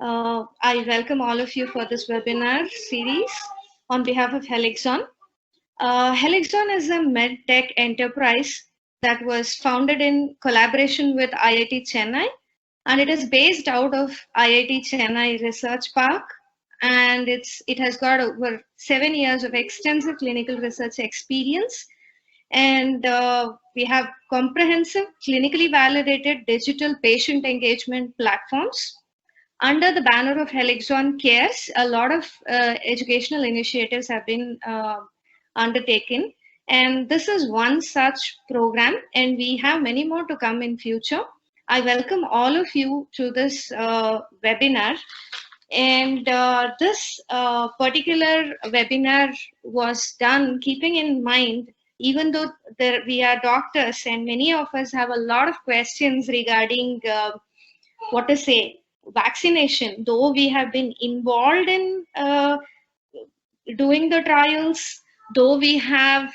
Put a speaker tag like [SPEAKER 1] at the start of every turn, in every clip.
[SPEAKER 1] I welcome all of you for this webinar series on behalf of Helixon. Helixon is a medtech enterprise that was founded in collaboration with IIT Chennai, and it is based out of IIT Chennai Research Park, and it has got over 7 years of extensive clinical research experience, and we have comprehensive clinically validated digital patient engagement platforms. Under the banner of Helixon Cares, a lot of educational initiatives have been undertaken, and this is one such program, and we have many more to come in future. I welcome all of you to this webinar, and this particular webinar was done keeping in mind, even though we are doctors and many of us have a lot of questions regarding what to say, vaccination, though we have been involved in doing the trials, though we have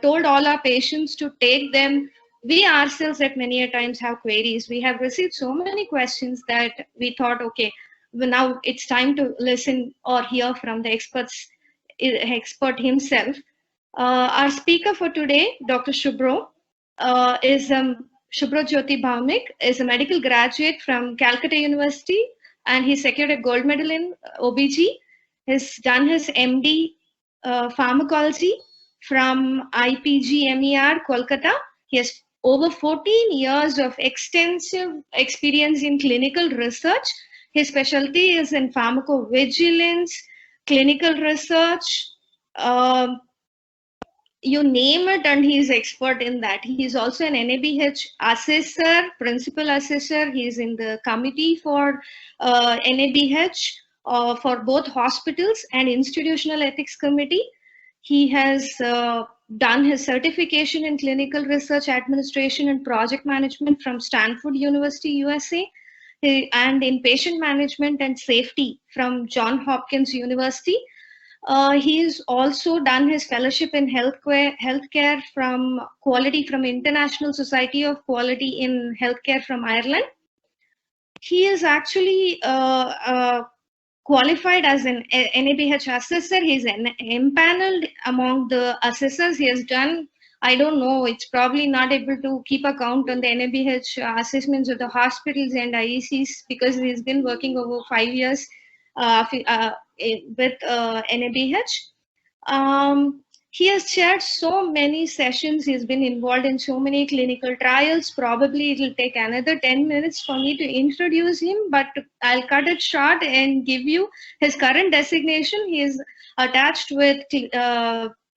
[SPEAKER 1] told all our patients to take them, we ourselves at many a times have queries. We have received so many questions that we thought, okay, well, now it's time to listen or hear from the expert himself. Our speaker for today, Dr. Shubhro, is Shubhro Jyoti Bhaumik, is a medical graduate from Calcutta University, and he secured a gold medal in OBG. He's done his MD pharmacology from IPGMER, Kolkata. He has over 14 years of extensive experience in clinical research. His specialty is in pharmacovigilance, clinical research, you name it, and he's expert in that. He's also an NABH assessor, principal assessor. He's in the committee for NABH for both hospitals and institutional ethics committee. He has done his certification in clinical research administration and project management from Stanford University, USA, and in patient management and safety from Johns Hopkins University. He's also done his fellowship in healthcare from quality from International Society of Quality in Healthcare from Ireland. He is actually qualified as an NABH assessor. He's empaneled among the assessors. He has done, I don't know, it's probably not able to keep a count on the NABH assessments of the hospitals and IECs because he's been working over 5 years with NABH. He has chaired so many sessions. He's been involved in so many clinical trials. Probably it will take another 10 minutes for me to introduce him, but I'll cut it short and give you his current designation. He is attached with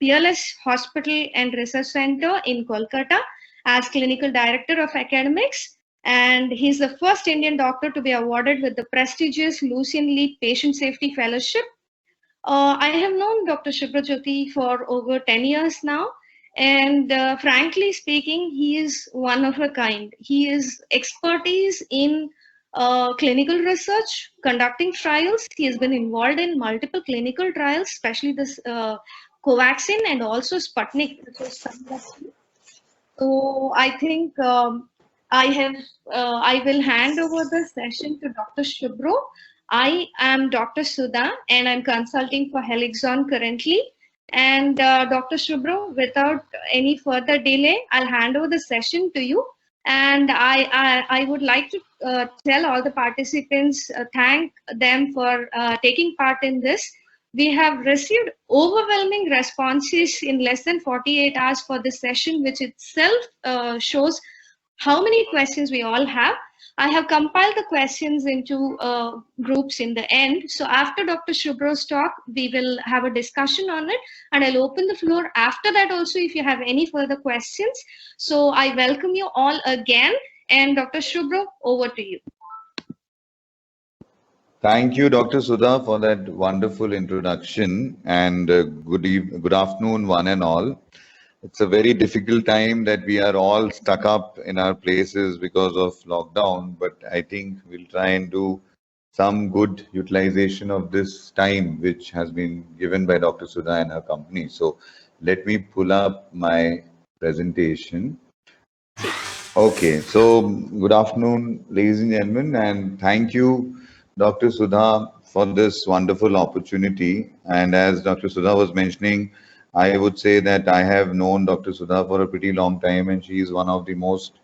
[SPEAKER 1] Peerless Hospital and Research Center in Kolkata as Clinical Director of Academics. And he's the first Indian doctor to be awarded with the prestigious Lucian League Patient Safety Fellowship. I have known Dr. Shubhro Jyoti for over 10 years now, and frankly speaking, he is one of a kind. He is expertise in clinical research, conducting trials. He has been involved in multiple clinical trials, especially this Covaxin and also Sputnik. So I think I will hand over the session to Dr. Shubhro. I am Dr. Sudha and I'm consulting for Helixon currently. And Dr. Shubhro, without any further delay, I'll hand over the session to you. And I would like to tell all the participants, thank them for taking part in this. We have received overwhelming responses in less than 48 hours for this session, which itself shows how many questions we all have. I have compiled the questions into groups in the end. So after Dr. Shubhro's talk, we will have a discussion on it, and I'll open the floor after that also if you have any further questions. So I welcome you all again, and Dr. Shubhro, over to you.
[SPEAKER 2] Thank you, Dr. Sudha, for that wonderful introduction, and good afternoon, one and all. It's a very difficult time that we are all stuck up in our places because of lockdown, but I think we'll try and do some good utilization of this time which has been given by Dr. Sudha and her company. So let me pull up my presentation. Okay, so good afternoon, ladies and gentlemen, and thank you, Dr. Sudha, for this wonderful opportunity. And as Dr. Sudha was mentioning, I would say that I have known Dr. Sudha for a pretty long time, and she is one of the most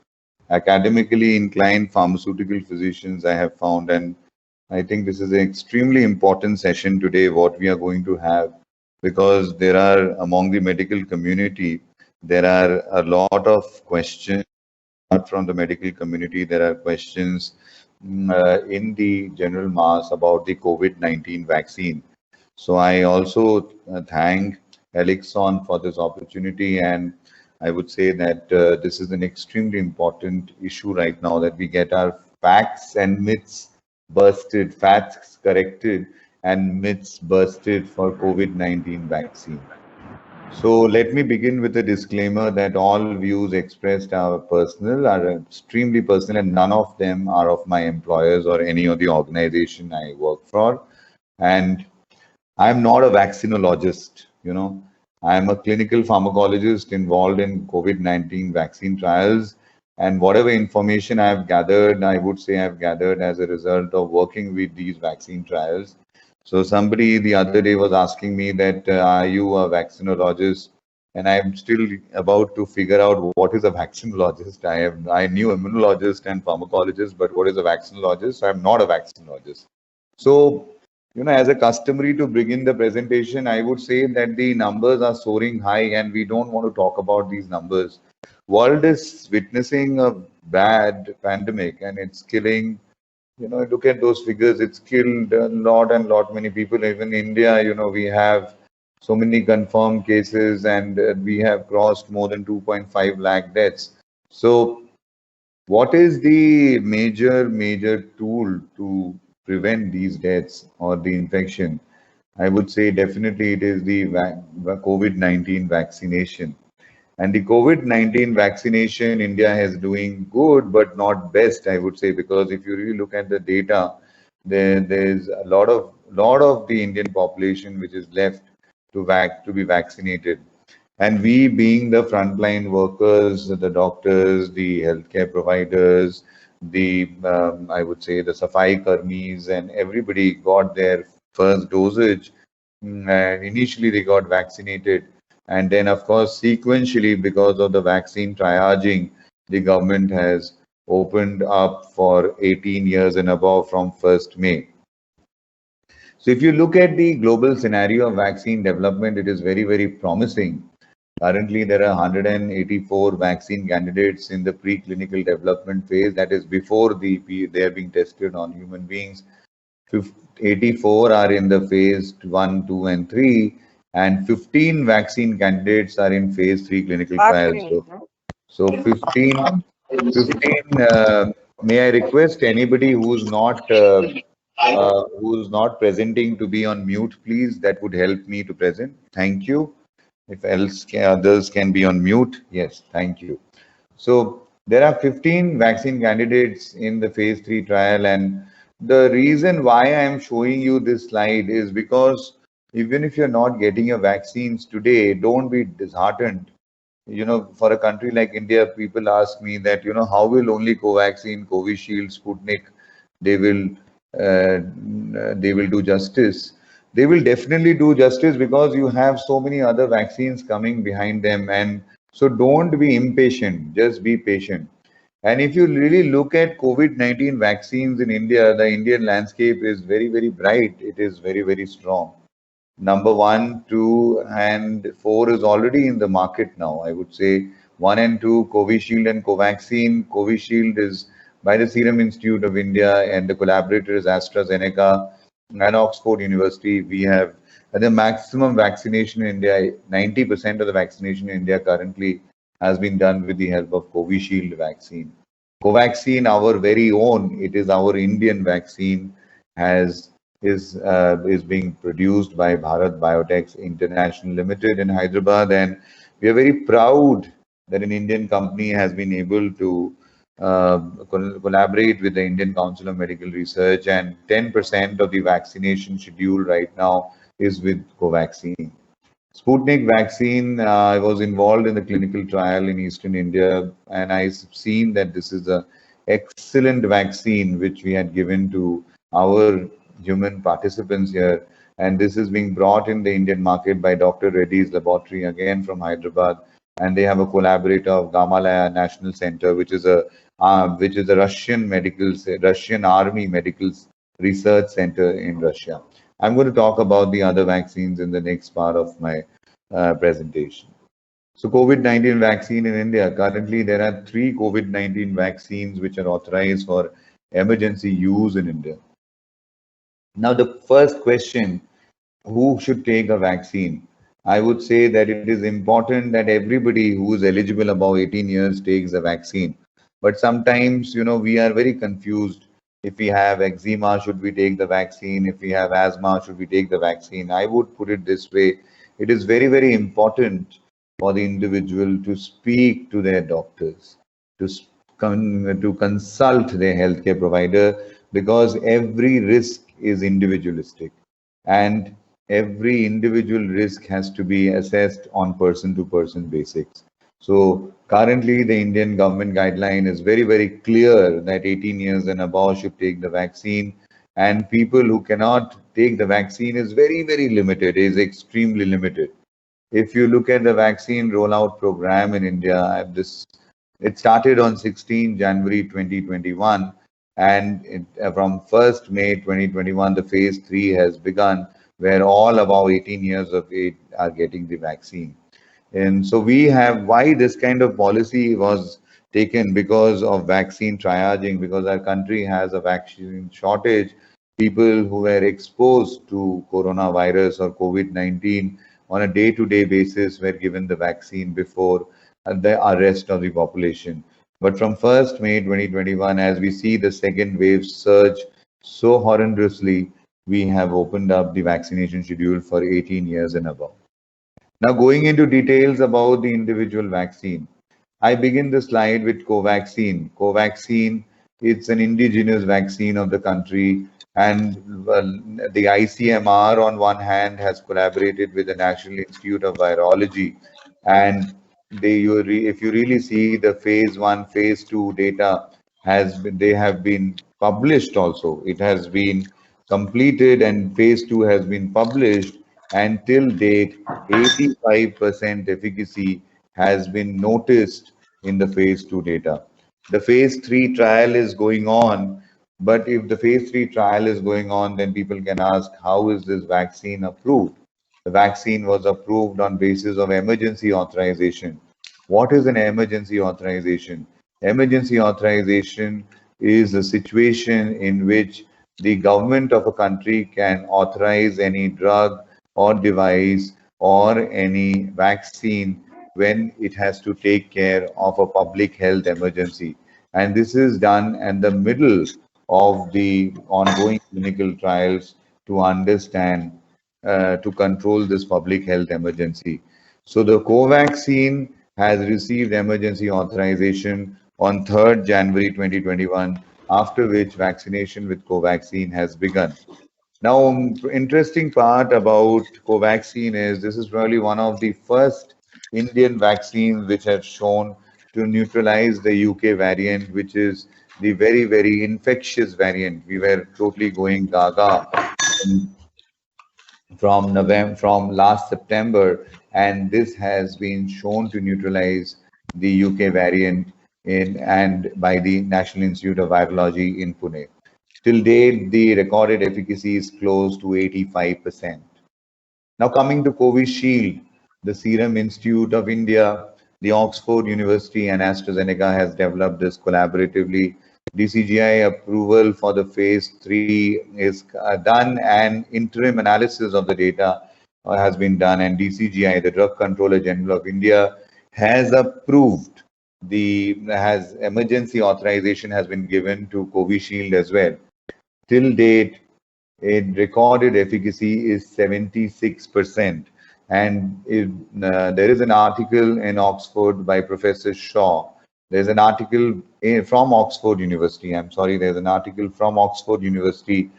[SPEAKER 2] academically inclined pharmaceutical physicians I have found. And I think this is an extremely important session today, what we are going to have, because there are among the medical community, there are a lot of questions from the medical community. There are questions in the general mass about the COVID-19 vaccine. So I also thank Elixon for this opportunity, and I would say that this is an extremely important issue right now, that we get our facts and myths busted, facts corrected and myths busted for COVID-19 vaccine. So let me begin with a disclaimer that all views expressed are personal, are extremely personal, and none of them are of my employers or any of the organization I work for. And I'm not a vaccinologist, I'm a clinical pharmacologist involved in COVID-19 vaccine trials. And whatever information I've gathered, I would say I've gathered as a result of working with these vaccine trials. So somebody the other day was asking me that, are you a vaccinologist? And I'm still about to figure out what is a vaccinologist. I knew immunologist and pharmacologist, but what is a vaccinologist? I'm not a vaccinologist. So, as a customary to begin the presentation, I would say that the numbers are soaring high and we don't want to talk about these numbers. World is witnessing a bad pandemic and it's killing, look at those figures. It's killed a lot and lot many people. Even India, we have so many confirmed cases and we have crossed more than 2.5 lakh deaths. So what is the major tool to prevent these deaths or the infection? I would say definitely it is the COVID-19 vaccination. And the COVID-19 vaccination, India is doing good, but not best, I would say, because if you really look at the data, there's a lot of the Indian population which is left to be vaccinated. And we being the frontline workers, the doctors, the healthcare providers, I would say the Safai Karmis, and everybody got their first dosage. And initially they got vaccinated. And then, of course, sequentially, because of the vaccine triaging, the government has opened up for 18 years and above from 1st May. So if you look at the global scenario of vaccine development, it is very, very promising. Currently, there are 184 vaccine candidates in the preclinical development phase. That is before they are being tested on human beings. 84 are in the phase 1, 2, and 3. And 15 vaccine candidates are in phase 3 clinical trials. So 15, may I request anybody who's not presenting to be on mute, please? That would help me to present. Thank you. If else others can be on mute. Yes, thank you. So there are 15 vaccine candidates in the phase 3 trial. And the reason why I am showing you this slide is because even if you're not getting your vaccines today, don't be disheartened. For a country like India, people ask me that, how will only Covaxin, Covishield, Sputnik, they will do justice. They will definitely do justice because you have so many other vaccines coming behind them. And so don't be impatient, just be patient. And if you really look at COVID-19 vaccines in India, the Indian landscape is very, very bright. It is very, very strong. Number 1, 2, and 4 is already in the market now. I would say 1 and 2, Covishield and Covaxin. Covishield is by the Serum Institute of India and the collaborator is AstraZeneca and Oxford University. We have the maximum vaccination in India. 90% of the vaccination in India currently has been done with the help of Covishield vaccine. Covaxin, our very own, it is our Indian vaccine, is being produced by Bharat Biotech International Limited in Hyderabad, and we are very proud that an Indian company has been able to collaborate with the Indian Council of Medical Research, and 10% of the vaccination schedule right now is with Covaxin. Sputnik vaccine, I was involved in the clinical trial in Eastern India, and I've seen that this is an excellent vaccine which we had given to our human participants here. And this is being brought in the Indian market by Dr. Reddy's Laboratory, again from Hyderabad. And they have a collaborator of Gamalaya National Center, which is a Russian Army Medical Research Center in Russia. I'm going to talk about the other vaccines in the next part of my presentation. So COVID-19 vaccine in India, currently there are 3 COVID-19 vaccines which are authorized for emergency use in India. Now, the first question, who should take a vaccine? I would say that it is important that everybody who is eligible above 18 years takes the vaccine. But sometimes, we are very confused. If we have eczema, should we take the vaccine? If we have asthma, should we take the vaccine? I would put it this way. It is very, very important for the individual to speak to their doctors, to, to consult their healthcare provider, because every risk is individualistic and every individual risk has to be assessed on person to person basis. So currently the Indian government guideline is very, very clear that 18 years and above should take the vaccine, and people who cannot take the vaccine is very, very limited, is extremely limited. If you look at the vaccine rollout program in India, it started on 16 January 2021, and from 1st May 2021, the phase 3 has begun, where all above 18 years of age are getting the vaccine. And so we have, why this kind of policy was taken? Because of vaccine triaging, because our country has a vaccine shortage. People who were exposed to coronavirus or COVID-19 on a day-to-day basis were given the vaccine before the rest of the population. But from 1st May 2021, as we see the second wave surge so horrendously, we have opened up the vaccination schedule for 18 years and above. Now, going into details about the individual vaccine, I begin the slide with Covaxin. Covaxin, it's an indigenous vaccine of the country, and the ICMR on one hand has collaborated with the National Institute of Virology, and if you really see the phase 1, phase 2 data they have been published also. It has been completed and phase 2 has been published, and till date 85% efficacy has been noticed in the phase 2 data. The phase 3 trial is going on, but if the phase 3 trial is going on, then people can ask, how is this vaccine approved? The vaccine was approved on basis of emergency authorization. What is an emergency authorization? Emergency authorization is a situation in which the government of a country can authorize any drug or device or any vaccine when it has to take care of a public health emergency. And this is done in the middle of the ongoing clinical trials to understand, to control this public health emergency. So the Covaxin has received emergency authorization on 3rd January 2021, after which vaccination with Covaxin has begun. Now, interesting part about Covaxin is this is probably one of the first Indian vaccines which have shown to neutralize the UK variant, which is the very, very infectious variant. We were totally going gaga from last September, and this has been shown to neutralize the UK variant and by the National Institute of Virology in Pune. Till date, the recorded efficacy is close to 85%. Now coming to Covishield, the Serum Institute of India, the Oxford University and AstraZeneca has developed this collaboratively. DCGI approval for the phase 3 is done, and interim analysis of the data has been done, and DCGI, the Drug Controller General of India, has approved emergency authorization has been given to Covishield as well. Till date, recorded efficacy is 76%. And there is an article in Oxford by Professor Shaw. There's an article from Oxford University. I'm sorry, there's an article from Oxford University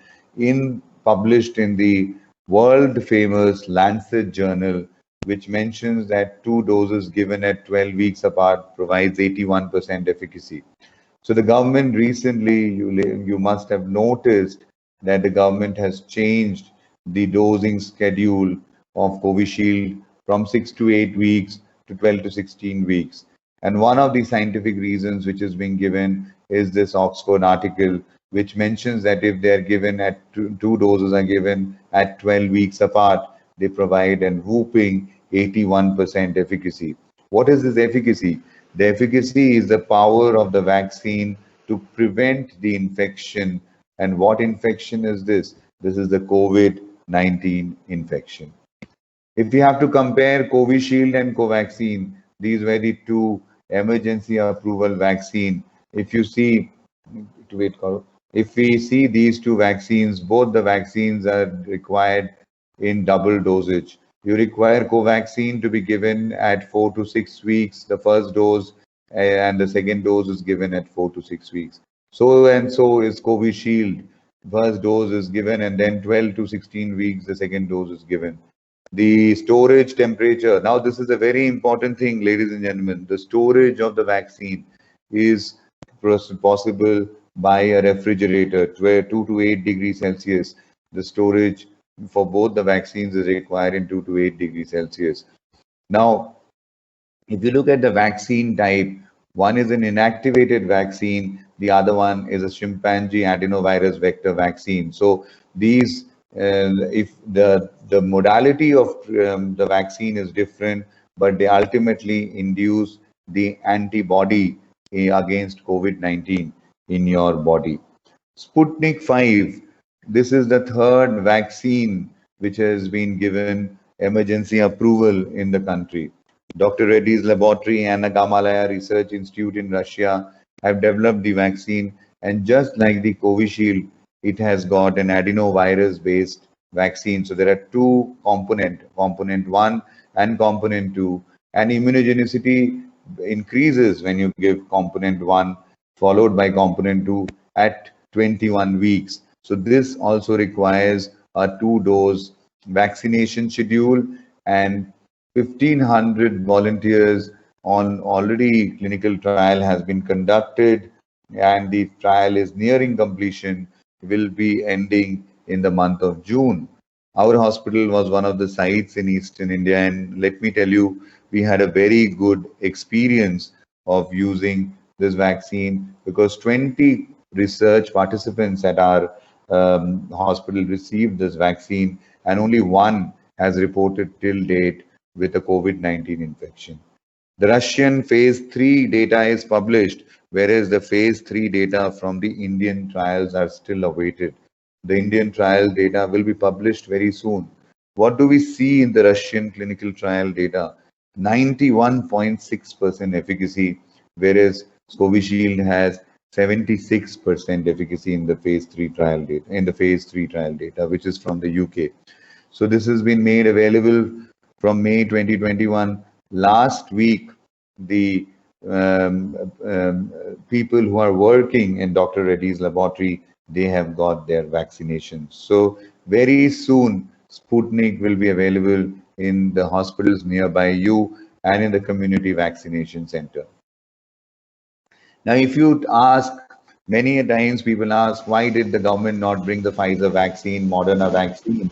[SPEAKER 2] published in the world famous Lancet journal, which mentions that 2 doses given at 12 weeks apart provides 81% efficacy. So the government recently, you must have noticed that the government has changed the dosing schedule of Covishield from 6 to 8 weeks to 12 to 16 weeks. And one of the scientific reasons which is being given is this Oxford article, which mentions that if they are given at two doses are given at 12 weeks apart, they provide an whooping 81% efficacy. What is this efficacy? The efficacy is the power of the vaccine to prevent the infection. And what infection is this? This is the COVID-19 infection. If we have to compare Covishield and Covaxin, these were the two emergency approval vaccine. If you see, wait, if we see these two vaccines, both the vaccines are required in double dosage. You require Covaxin to be given at 4 to 6 weeks, the first dose, and the second dose is given at 4 to 6 weeks. So and so is Covishield. First dose is given, and then 12 to 16 weeks, the second dose is given. The storage temperature. Now, this is a very important thing, ladies and gentlemen. The storage of the vaccine is possible by a refrigerator, where 2 to 8 degrees Celsius. The storage for both the vaccines is required in 2 to 8 degrees Celsius. Now, if you look at the vaccine type, one is an inactivated vaccine, the other one is a chimpanzee adenovirus vector vaccine. So these, if the modality of the vaccine is different, but they ultimately induce the antibody against COVID-19 in your body. Sputnik 5, this is the third vaccine which has been given emergency approval in the country. Dr. Reddy's laboratory and the Gamalaya Research Institute in Russia have developed the vaccine, and just like the Covishield, it has got an adenovirus-based vaccine. So there are two components, component 1 and component 2, and immunogenicity increases when you give component 1 followed by component 2 at 21 weeks. So this also requires a 2-dose vaccination schedule, and 1,500 volunteers on already clinical trial has been conducted, and the trial is nearing completion, will be ending in the month of June. Our hospital was one of the sites in Eastern India, and let me tell you, we had a very good experience of using this vaccine, because 20 research participants at our hospital received this vaccine, and only one has reported till date with a COVID-19 infection. The Russian phase 3 data is published, whereas the phase 3 data from the Indian trials are still awaited. The Indian trial data will be published very soon. What do we see in the Russian clinical trial data? 91.6% efficacy, whereas Covishield has 76% efficacy in the phase 3 trial data, which is from the UK. So this has been made available from May 2021. Last week, the people who are working in Dr. Reddy's laboratory, they have got their vaccinations. So very soon, Sputnik will be available in the hospitals nearby you and in the community vaccination center. Now, if you ask, many times people ask, why did the government not bring the Pfizer vaccine, Moderna vaccine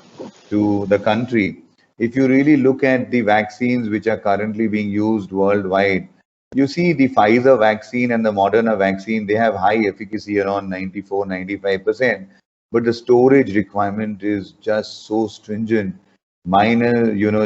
[SPEAKER 2] to the country? If you really look at the vaccines which are currently being used worldwide, you see the Pfizer vaccine and the Moderna vaccine, they have high efficacy around 94, 95%, but the storage requirement is just so stringent.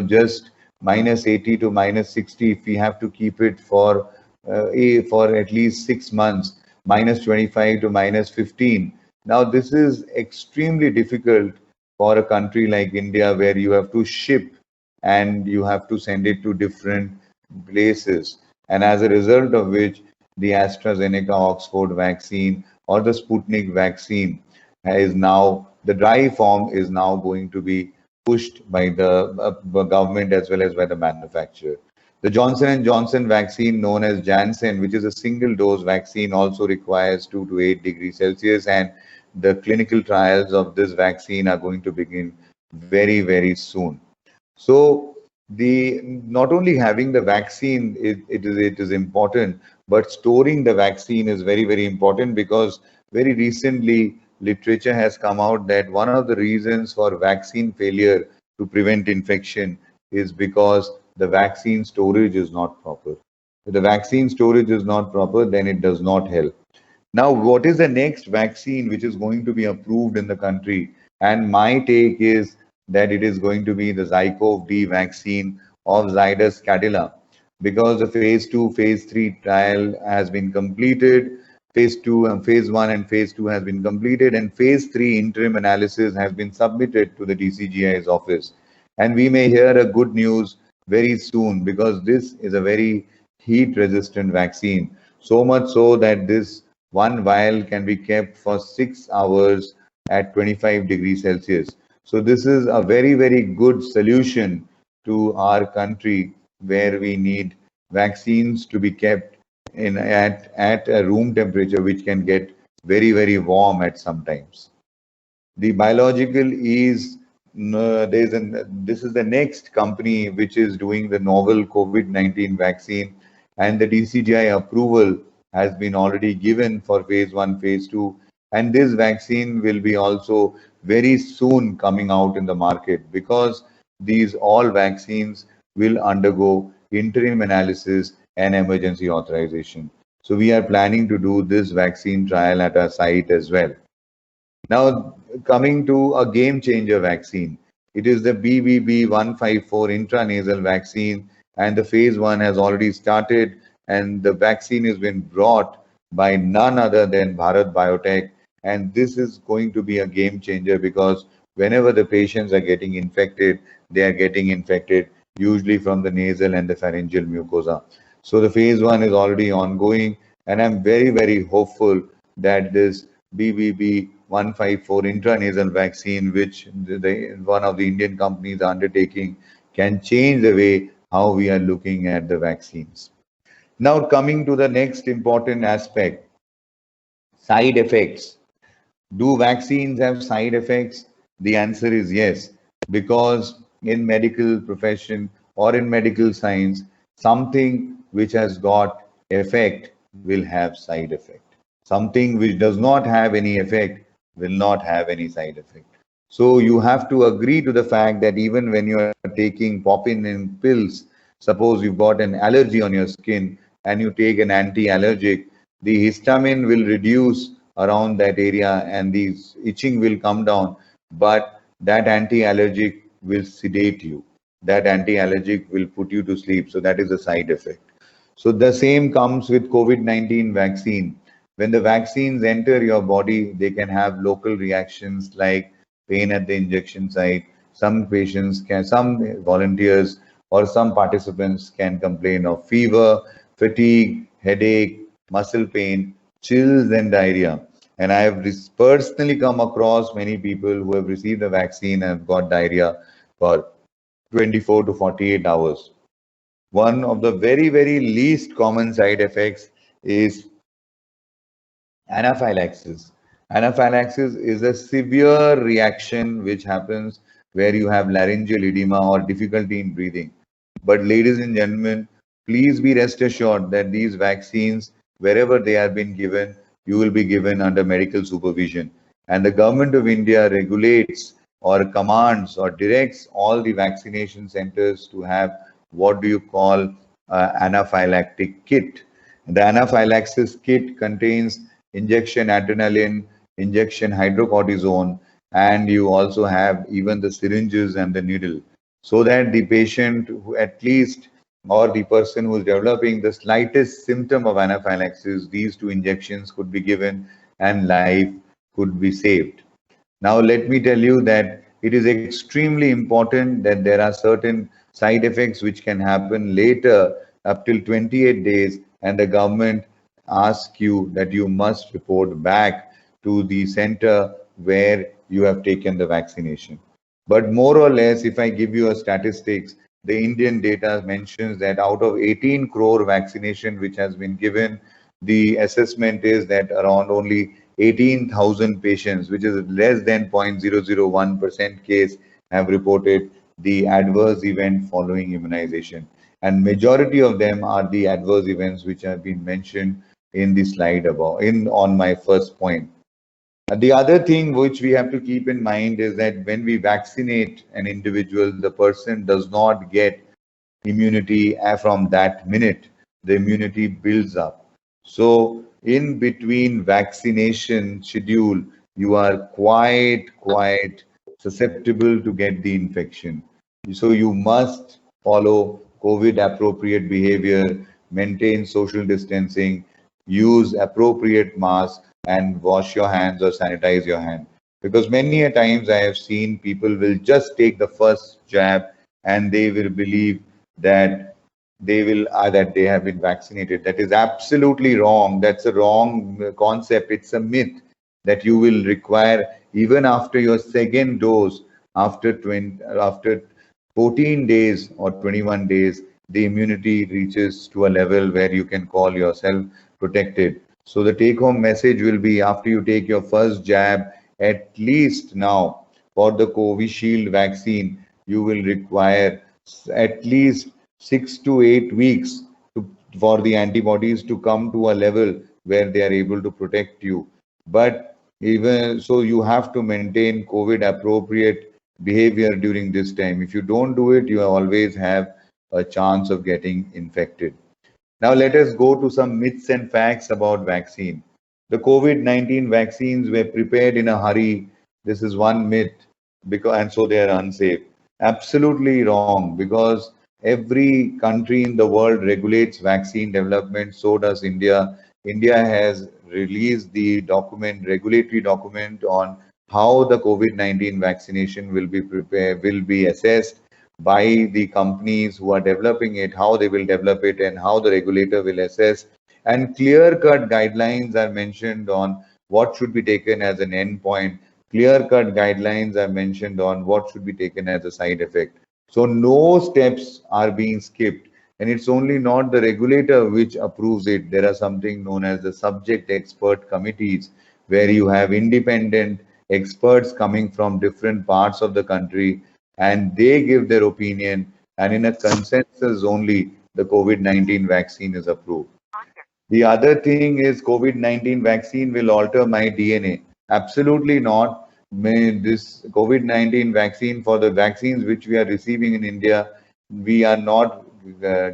[SPEAKER 2] Just minus 80 to minus 60, if we have to keep it for at least 6 months, minus 25 to minus 15. Now, this is extremely difficult for a country like India, where you have to ship and you have to send it to different places. And as a result of which, the AstraZeneca Oxford vaccine or the Sputnik vaccine is now, the dry form is now going to be pushed by the government as well as by the manufacturer. The Johnson & Johnson vaccine, known as Janssen, which is a single dose vaccine, also requires 2 to 8 degrees Celsius, and the clinical trials of this vaccine are going to begin very, very soon. So not only having the vaccine, it is important, but storing the vaccine is very, very important, because very recently literature has come out that one of the reasons for vaccine failure to prevent infection is because the vaccine storage is not proper. If the vaccine storage is not proper, then it does not help. Now, what is the next vaccine which is going to be approved in the country? And my take is that it is going to be the Zycov-D vaccine of Zydus Cadila, because the phase 2, phase 3 trial has been completed. Phase 2 and phase 1 and phase 2 has been completed, and phase 3 interim analysis has been submitted to the DCGI's office. And we may hear a good news very soon, because this is a very heat resistant vaccine. So much so that this one vial can be kept for 6 hours at 25 degrees Celsius. So this is a very, very good solution to our country, where we need vaccines to be kept at a room temperature, which can get very, very warm at sometimes. The biological is this is the next company which is doing the novel COVID-19 vaccine, and the DCGI approval has been already given for phase 1, phase 2, and this vaccine will be also very soon coming out in the market, because these all vaccines will undergo interim analysis and emergency authorization. So we are planning to do this vaccine trial at our site as well. Now, coming to a game changer vaccine, it is the BBB 154 intranasal vaccine, and the phase 1 has already started, and the vaccine has been brought by none other than Bharat Biotech. And this is going to be a game changer, because whenever the patients are getting infected, they are getting infected usually from the nasal and the pharyngeal mucosa. So the phase 1 is already ongoing, and I'm very, very hopeful that this BBB 154 intranasal vaccine, which one of the Indian companies are undertaking, can change the way how we are looking at the vaccines. Now, coming to the next important aspect, side effects. Do vaccines have side effects? The answer is yes, because in medical profession or in medical science, something which has got effect will have side effect. Something which does not have any effect will not have any side effect. So you have to agree to the fact that even when you are taking pop-in and pills, suppose you've got an allergy on your skin and you take an anti-allergic, the histamine will reduce around that area and the itching will come down, but that anti-allergic will sedate you. That anti-allergic will put you to sleep. So that is a side effect. So the same comes with COVID-19 vaccine. When the vaccines enter your body, they can have local reactions like pain at the injection site. Some patients can, some volunteers or some participants can complain of fever, fatigue, headache, muscle pain, chills, and diarrhea. And I have personally come across many people who have received the vaccine and have got diarrhea for 24 to 48 hours. One of the very, very least common side effects is anaphylaxis. Anaphylaxis is a severe reaction which happens where you have laryngeal edema or difficulty in breathing. But ladies and gentlemen, please be rest assured that these vaccines, wherever they are being given, you will be given under medical supervision. And the government of India regulates or commands or directs all the vaccination centers to have what do you call anaphylactic kit. The anaphylaxis kit contains injection adrenaline, injection hydrocortisone, and you also have even the syringes and the needle, so that the patient who at least or the person who is developing the slightest symptom of anaphylaxis, these two injections could be given and life could be saved. Now, let me tell you that it is extremely important that there are certain side effects which can happen later up till 28 days, and the government asks you that you must report back to the center where you have taken the vaccination. But more or less, if I give you a statistics, the Indian data mentions that out of 18 crore vaccination which has been given, the assessment is that around only 18,000 patients, which is less than 0.001% case, have reported the adverse event following immunization. And majority of them are the adverse events which have been mentioned in the slide above, on my first point. The other thing which we have to keep in mind is that when we vaccinate an individual, the person does not get immunity from that minute. The immunity builds up. So in between vaccination schedule, you are quite susceptible to get the infection. So you must follow COVID appropriate behavior, maintain social distancing, use appropriate masks, and wash your hands or sanitize your hand. Because many a times I have seen people will just take the first jab and they will believe that that they have been vaccinated. That is absolutely wrong. That's a wrong concept. It's a myth that you will require even after your second dose, after 14 days or 21 days, the immunity reaches to a level where you can call yourself protected. So the take home message will be after you take your first jab, at least now for the Covishield vaccine, you will require at least 6 to 8 weeks for the antibodies to come to a level where they are able to protect you. But even so, you have to maintain COVID appropriate behavior during this time. If you don't do it, you always have a chance of getting infected. Now let us go to some myths and facts about vaccine. The COVID-19 vaccines were prepared in a hurry. This is one myth, because and so they are unsafe. Absolutely wrong, because every country in the world regulates vaccine development. So does India. India has released the regulatory document on how the COVID-19 vaccination will be prepared, will be assessed by the companies who are developing it, how they will develop it, and how the regulator will assess. And clear-cut guidelines are mentioned on what should be taken as an endpoint. Clear-cut guidelines are mentioned on what should be taken as a side effect. So no steps are being skipped. And it's only not the regulator which approves it. There are something known as the subject expert committees, where you have independent experts coming from different parts of the country, and they give their opinion, and in a consensus only the COVID-19 vaccine is approved. The other thing is COVID-19 vaccine will alter my DNA. Absolutely not. This COVID-19 vaccine, for the vaccines which we are receiving in India, we are not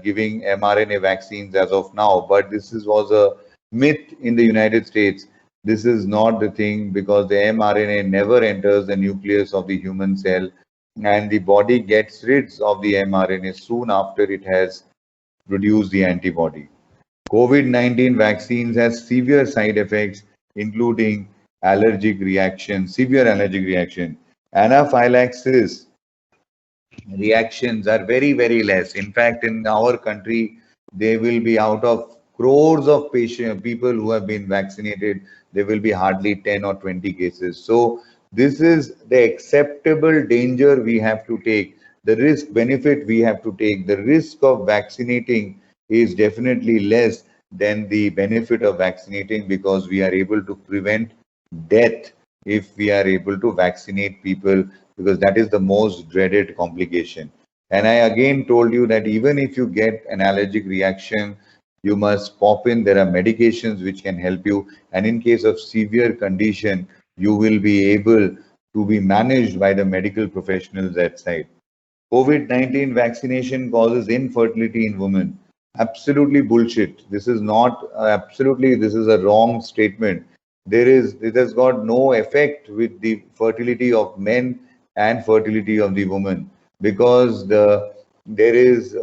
[SPEAKER 2] giving mRNA vaccines as of now, but was a myth in the United States. This is not the thing, because the mRNA never enters the nucleus of the human cell, and the body gets rid of the mRNA soon after it has produced the antibody. COVID-19 vaccines has severe side effects, including allergic reaction, severe allergic reaction. Anaphylaxis reactions are very less. In fact, in our country, they will be out of crores of people who have been vaccinated, there will be hardly 10 or 20 cases. So this is the acceptable danger we have to take, the risk benefit we have to take. The risk of vaccinating is definitely less than the benefit of vaccinating, because we are able to prevent death if we are able to vaccinate people, because that is the most dreaded complication. And I again told you that even if you get an allergic reaction, you must pop in. There are medications which can help you. And in case of severe condition, you will be able to be managed by the medical professionals at site. COVID-19 vaccination causes infertility in women. Absolutely bullshit. This is not absolutely, this is a wrong statement. It has got no effect with the fertility of men and fertility of the woman, because there is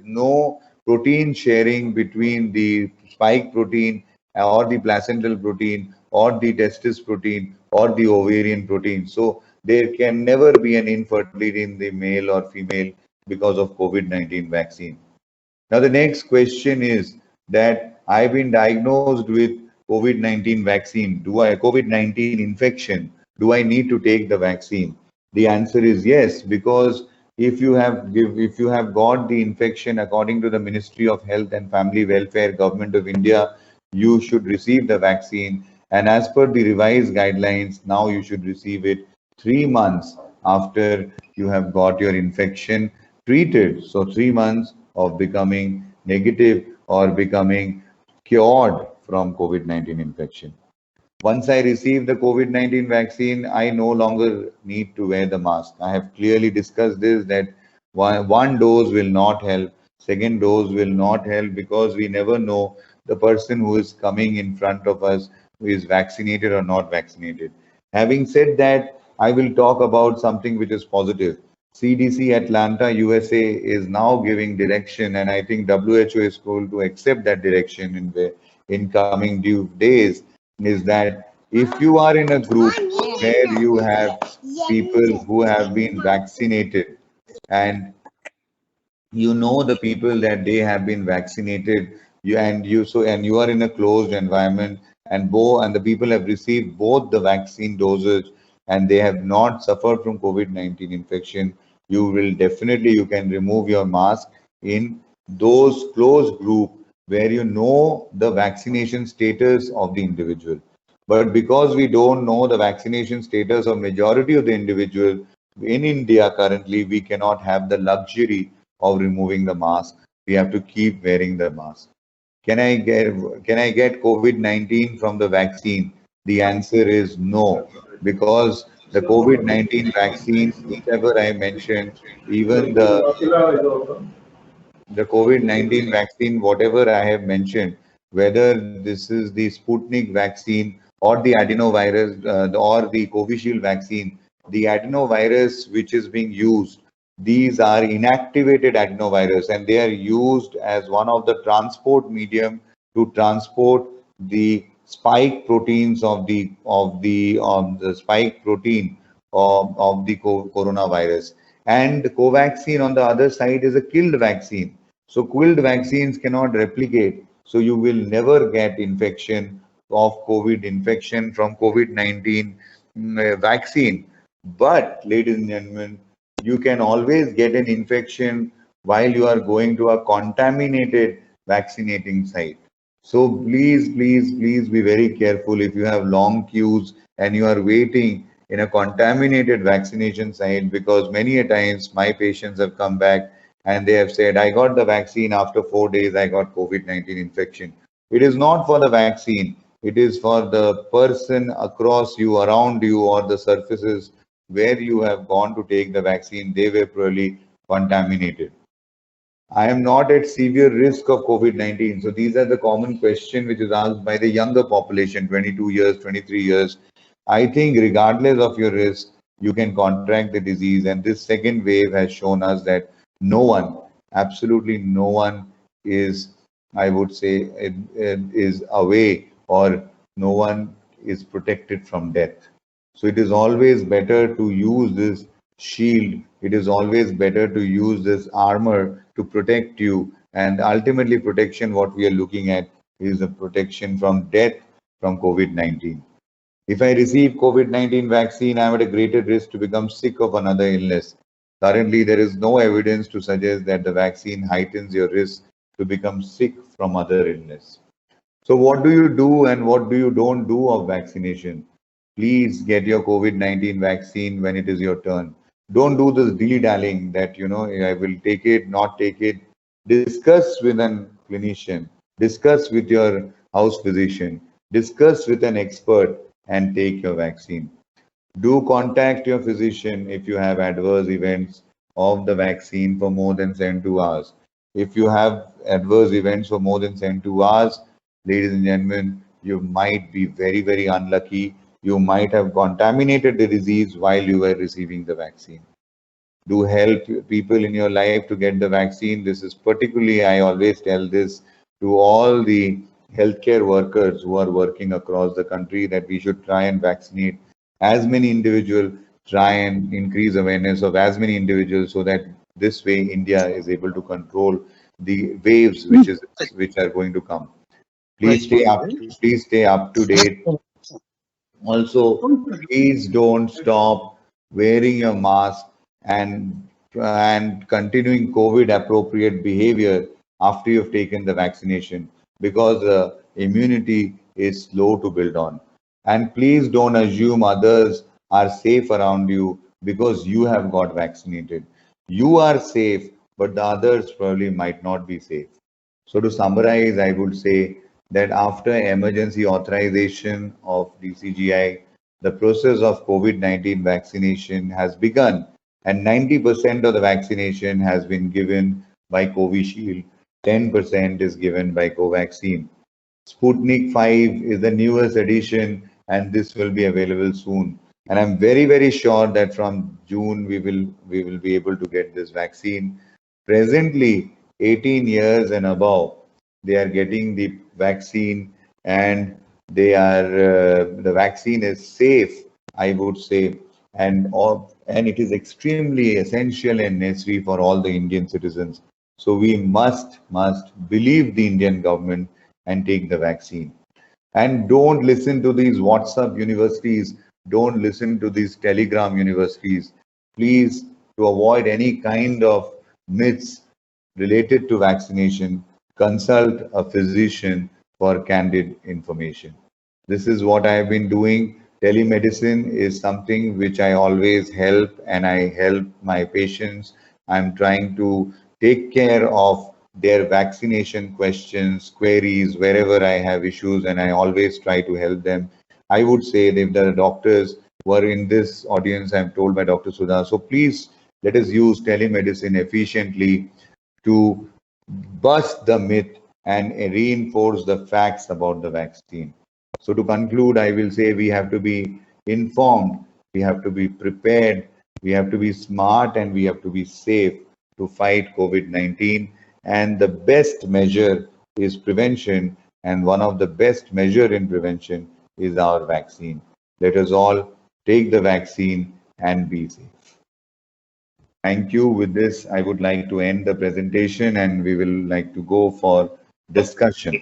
[SPEAKER 2] no protein sharing between the spike protein or the placental protein or the testis protein or the ovarian protein. So there can never be an infertility in the male or female because of COVID-19 vaccine. Now, the next question is that I've been diagnosed with COVID-19 vaccine. COVID-19 infection? Do I need to take the vaccine? The answer is yes, because if you have got the infection, according to the Ministry of Health and Family Welfare, Government of India, you should receive the vaccine. And as per the revised guidelines, now you should receive it 3 months after you have got your infection treated. So 3 months of becoming negative or becoming cured from COVID-19 infection. Once I receive the COVID-19 vaccine, I no longer need to wear the mask. I have clearly discussed this that one dose will not help, second dose will not help because we never know the person who is coming in front of us who is vaccinated or not vaccinated. Having said that, I will talk about something which is positive. CDC Atlanta, USA is now giving direction, and I think WHO is going to accept that direction in coming due days. Is that if you are in a group where you have people who have been vaccinated and you know the people that they have been vaccinated, you are in a closed environment, and the people have received both the vaccine doses and they have not suffered from COVID-19 infection, you can remove your mask in those closed group where you know the vaccination status of the individual. But because we don't know the vaccination status of majority of the individual in India currently, we cannot have the luxury of removing the mask. We have to keep wearing the mask. Can I get COVID-19 from the vaccine? The answer is no, because the COVID-19 vaccine, whatever I mentioned, even the COVID-19 vaccine, whatever I have mentioned, whether this is the Sputnik vaccine or the adenovirus or the Covishield vaccine, the adenovirus which is being used, these are inactivated adenovirus and they are used as one of the transport medium to transport the spike proteins of the spike protein of the coronavirus. And Covaxin on the other side is a killed vaccine. So killed vaccines cannot replicate. So you will never get infection of COVID infection from COVID-19 vaccine. But ladies and gentlemen, you can always get an infection while you are going to a contaminated vaccinating site. So please, please, please be very careful if you have long queues and you are waiting in a contaminated vaccination site, because many a times my patients have come back and they have said, I got the vaccine, after 4 days I got COVID-19 infection. It is not for the vaccine. It is for the person across you, around you, or the surfaces where you have gone to take the vaccine. They were probably contaminated. I am not at severe risk of COVID-19. So these are the common question which is asked by the younger population, 22 years, 23 years. I think regardless of your risk, you can contract the disease. And this second wave has shown us that no one, absolutely no one is, I would say, is away, or no one is protected from death. So it is always better to use this shield. It is always better to use this armor to protect you. And ultimately, protection, what we are looking at is the protection from death from COVID-19. If I receive COVID-19 vaccine, I am at a greater risk to become sick of another illness. Currently, there is no evidence to suggest that the vaccine heightens your risk to become sick from other illness. So what do you do and what do you don't do of vaccination? Please get your COVID-19 vaccine when it is your turn. Don't do this dilly-dallying that, I will take it, not take it. Discuss with an clinician, discuss with your house physician, discuss with an expert and take your vaccine. Do contact your physician if you have adverse events of the vaccine for more than 72 hours. If you have adverse events for more than 72 hours, ladies and gentlemen, you might be very, very unlucky. You might have contaminated the disease while you were receiving the vaccine. Do help people in your life to get the vaccine. This is particularly, I always tell this to all the healthcare workers who are working across the country, that we should try and vaccinate as many individuals, try and increase awareness of as many individuals, so that this way India is able to control the waves which are going to come. Please stay up to date. Also, please don't stop wearing your mask and continuing COVID appropriate behavior after you've taken the vaccination, because the immunity is slow to build on. And please don't assume others are safe around you because you have got vaccinated. You are safe, but the others probably might not be safe. So to summarize, I would say that after emergency authorization of DCGI, the process of COVID-19 vaccination has begun, and 90% of the vaccination has been given by Covishield, 10% is given by Covaxin. Sputnik 5 is the newest edition, and this will be available soon. And I'm very, very sure that from June we will be able to get this vaccine. Presently, 18 years and above, they are getting the vaccine, and the vaccine is safe, I would say, and it is extremely essential and necessary for all the Indian citizens. So we must believe the Indian government and take the vaccine. And don't listen to these WhatsApp universities. Don't listen to these Telegram universities. Please, to avoid any kind of myths related to vaccination, consult a physician for candid information. This is what I have been doing. Telemedicine is something which I always help, and I help my patients. I'm trying to take care of their vaccination questions, queries, wherever I have issues, and I always try to help them. I would say that if the doctors were in this audience, I'm told by Dr. Sudha. So please let us use telemedicine efficiently to bust the myth and reinforce the facts about the vaccine. So to conclude, I will say we have to be informed, we have to be prepared, we have to be smart, and we have to be safe to fight COVID-19. And the best measure is prevention, and one of the best measure in prevention is our vaccine. Let us all take the vaccine and be safe. Thank you. With this, I would like to end the presentation, and we will like to go for discussion.